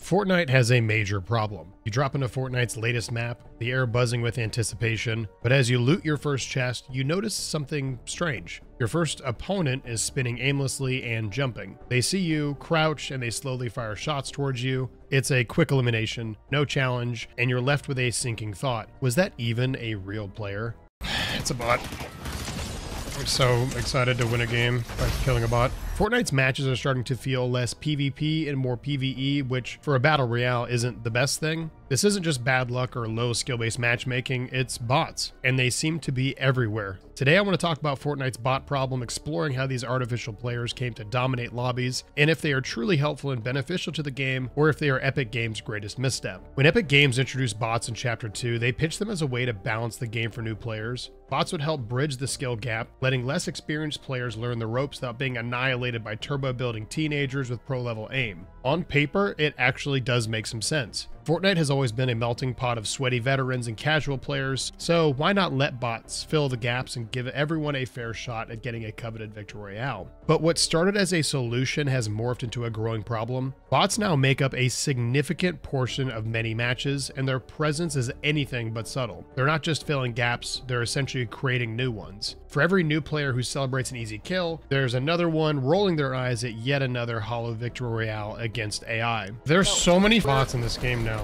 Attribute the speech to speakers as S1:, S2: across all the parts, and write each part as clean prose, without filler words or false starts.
S1: Fortnite has a major problem. You drop into Fortnite's latest map, the air buzzing with anticipation, but as you loot your first chest, you notice something strange. Your first opponent is spinning aimlessly and jumping. They see you, crouch, and they slowly fire shots towards you. It's a quick elimination, no challenge, and you're left with a sinking thought. Was that even a real player? It's a bot. I'm so excited to win a game by killing a bot. Fortnite's matches are starting to feel less PvP and more PvE, which for a battle royale isn't the best thing. This isn't just bad luck or low skill-based matchmaking, it's bots, and they seem to be everywhere. Today I want to talk about Fortnite's bot problem, exploring how these artificial players came to dominate lobbies, and if they are truly helpful and beneficial to the game, or if they are Epic Games' greatest misstep. When Epic Games introduced bots in Chapter 2, they pitched them as a way to balance the game for new players. Bots would help bridge the skill gap, letting less experienced players learn the ropes without being annihilated by turbo-building teenagers with pro-level aim. On paper, it actually does make some sense. Fortnite has always been a melting pot of sweaty veterans and casual players, so why not let bots fill the gaps and give everyone a fair shot at getting a coveted victory royale? But what started as a solution has morphed into a growing problem. Bots now make up a significant portion of many matches, and their presence is anything but subtle. They're not just filling gaps, they're essentially creating new ones. For every new player who celebrates an easy kill, there's another one rolling their eyes at yet another hollow victory royale against AI. There's so many bots in this game now.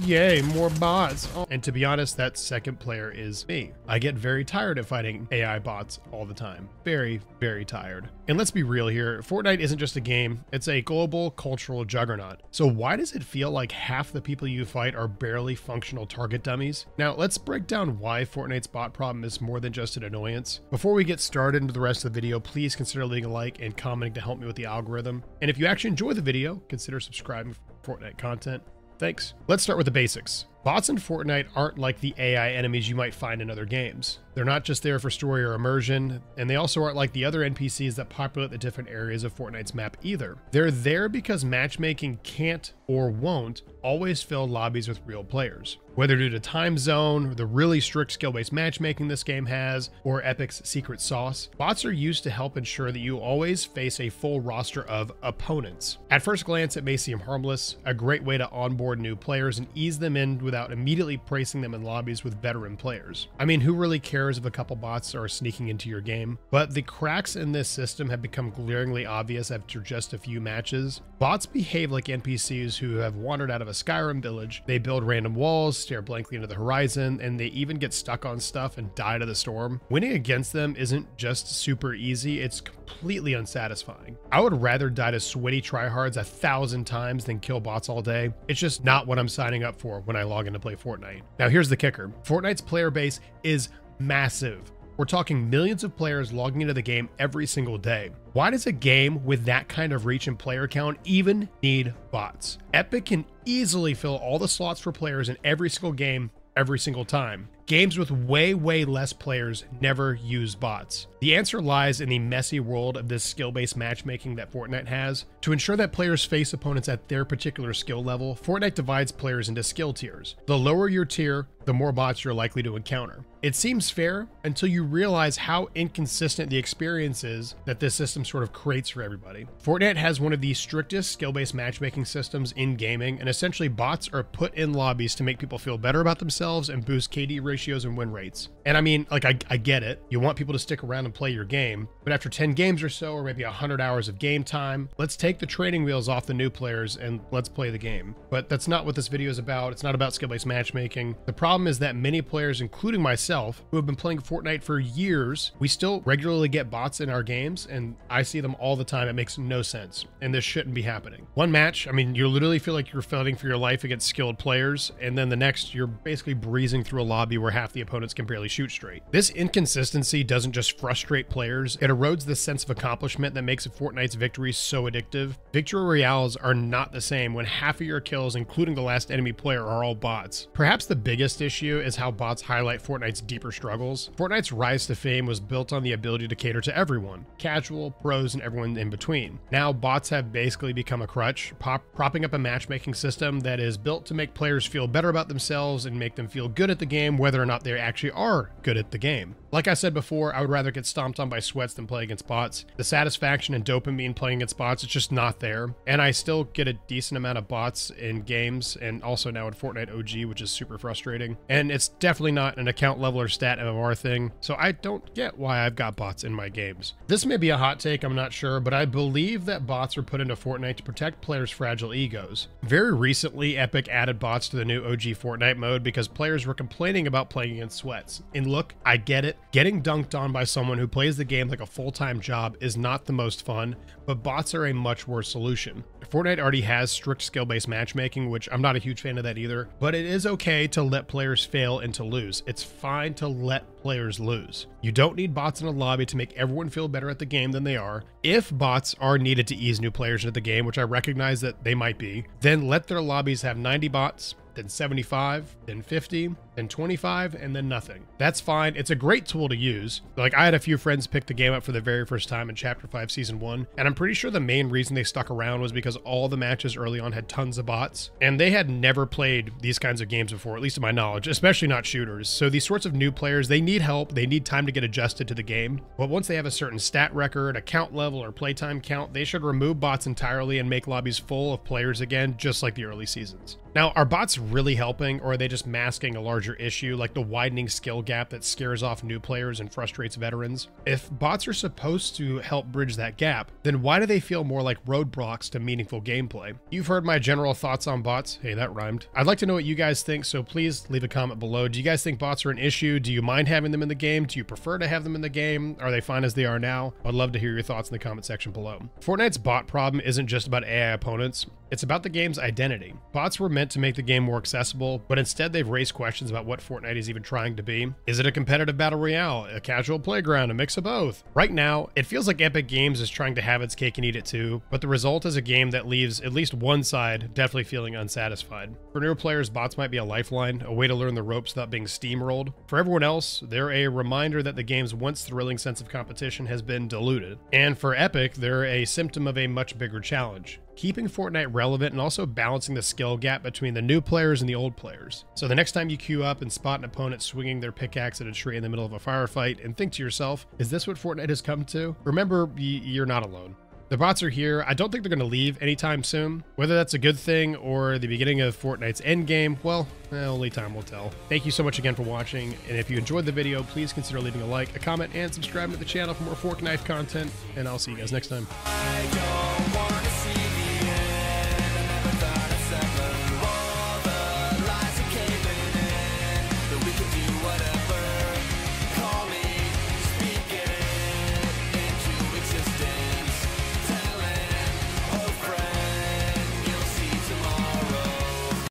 S1: Yay, more bots. Oh. And to be honest, that second player is me. I get very tired of fighting AI bots all the time. Very, very tired. And let's be real here, Fortnite isn't just a game, it's a global cultural juggernaut. So why does it feel like half the people you fight are barely functional target dummies? Now let's break down why Fortnite's bot problem is more than just an annoyance. Before we get started into the rest of the video, please consider leaving a like and commenting to help me with the algorithm. And if you actually enjoy the video, consider subscribing for Fortnite content. Thanks. Let's start with the basics. Bots in Fortnite aren't like the AI enemies you might find in other games. They're not just there for story or immersion, and they also aren't like the other NPCs that populate the different areas of Fortnite's map either. They're there because matchmaking can't or won't always fill lobbies with real players. Whether due to time zone, the really strict skill-based matchmaking this game has, or Epic's secret sauce, bots are used to help ensure that you always face a full roster of opponents. At first glance, it may seem harmless, a great way to onboard new players and ease them in without immediately placing them in lobbies with veteran players. I mean, who really cares if a couple bots are sneaking into your game? But the cracks in this system have become glaringly obvious after just a few matches. Bots behave like NPCs who have wandered out of a Skyrim village. They build random walls, stare blankly into the horizon, and they even get stuck on stuff and die to the storm. Winning against them isn't just super easy, it's completely unsatisfying. I would rather die to sweaty tryhards 1,000 times than kill bots all day. It's just not what I'm signing up for when I log in to play Fortnite. Now here's the kicker. Fortnite's player base is massive. We're talking millions of players logging into the game every single day. Why does a game with that kind of reach and player count even need bots? Epic can easily fill all the slots for players in every single game every single time. Games with way less players never use bots. The answer lies in the messy world of this skill-based matchmaking that Fortnite has. To ensure that players face opponents at their particular skill level, Fortnite divides players into skill tiers. The lower your tier, the more bots you're likely to encounter. It seems fair until you realize how inconsistent the experience is that this system sort of creates for everybody. Fortnite has one of the strictest skill-based matchmaking systems in gaming, and essentially bots are put in lobbies to make people feel better about themselves and boost KD ratios and win rates. And I mean, like, I get it. You want people to stick around and play your game, but after 10 games or so, or maybe 100 hours of game time, let's take the training wheels off the new players and let's play the game. But that's not what this video is about. It's not about skill-based matchmaking. The problem is that many players, including myself, who have been playing Fortnite for years, we still regularly get bots in our games, and I see them all the time. It makes no sense, and this shouldn't be happening. One match, I mean, you literally feel like you're fighting for your life against skilled players, and then the next, you're basically breezing through a lobby where half the opponents can barely shoot straight. This inconsistency doesn't just frustrate players, it erodes the sense of accomplishment that makes Fortnite's victories so addictive. Victory royales are not the same when half of your kills, including the last enemy player, are all bots. Perhaps the biggest issue is how bots highlight Fortnite's deeper struggles. Fortnite's rise to fame was built on the ability to cater to everyone, casual, pros, and everyone in between. Now bots have basically become a crutch, propping up a matchmaking system that is built to make players feel better about themselves and make them feel good at the game, whether or not they actually are good at the game. Like I said before, I would rather get stomped on by sweats than play against bots. The satisfaction and dopamine playing against bots, it's just not there. And I still get a decent amount of bots in games, and also now in Fortnite OG, which is super frustrating. And it's definitely not an account level or stat MMR thing, so I don't get why I've got bots in my games. This may be a hot take, I'm not sure, but I believe that bots were put into Fortnite to protect players' fragile egos. Very recently, Epic added bots to the new OG Fortnite mode because players were complaining about playing against sweats. And look, I get it. Getting dunked on by someone who plays the game like a full-time job is not the most fun, but bots are a much worse solution. Fortnite already has strict skill-based matchmaking, which I'm not a huge fan of that either, but it is okay to let players fail and to lose. It's fine to let players lose. You don't need bots in a lobby to make everyone feel better at the game than they are. If bots are needed to ease new players into the game, which I recognize that they might be, then let their lobbies have 90 bots, then 75, then 50, then 25, and then nothing. That's fine. It's a great tool to use. Like, I had a few friends pick the game up for the very first time in Chapter 5 Season 1, and I'm pretty sure the main reason they stuck around was because all the matches early on had tons of bots, and they had never played these kinds of games before, at least to my knowledge, especially not shooters. So these sorts of new players, they need help, they need time to get adjusted to the game, but once they have a certain stat record, account level, or playtime count, they should remove bots entirely and make lobbies full of players again, just like the early seasons. Now, are bots really helping, or are they just masking a larger issue like the widening skill gap that scares off new players and frustrates veterans? If bots are supposed to help bridge that gap, then why do they feel more like roadblocks to meaningful gameplay? You've heard my general thoughts on bots. Hey, that rhymed. I'd like to know what you guys think, so please leave a comment below. Do you guys think bots are an issue? Do you mind having them in the game? Do you prefer to have them in the game? Are they fine as they are now? I'd love to hear your thoughts in the comment section below. Fortnite's bot problem isn't just about AI opponents. It's about the game's identity. Bots were meant to make the game more accessible, but instead they've raised questions about what Fortnite is even trying to be. Is it a competitive battle royale, a casual playground, a mix of both? Right now, it feels like Epic Games is trying to have its cake and eat it too, but the result is a game that leaves at least one side definitely feeling unsatisfied. For newer players, bots might be a lifeline, a way to learn the ropes without being steamrolled. For everyone else, they're a reminder that the game's once thrilling sense of competition has been diluted. And for Epic, they're a symptom of a much bigger challenge: keeping Fortnite relevant and also balancing the skill gap between the new players and the old players. So the next time you queue up and spot an opponent swinging their pickaxe at a tree in the middle of a firefight and think to yourself, is this what Fortnite has come to? Remember, you're not alone. The bots are here. I don't think they're going to leave anytime soon. Whether that's a good thing or the beginning of Fortnite's endgame, well, only time will tell. Thank you so much again for watching, and if you enjoyed the video, please consider leaving a like, a comment, and subscribing to the channel for more Fork Knife content, and I'll see you guys next time.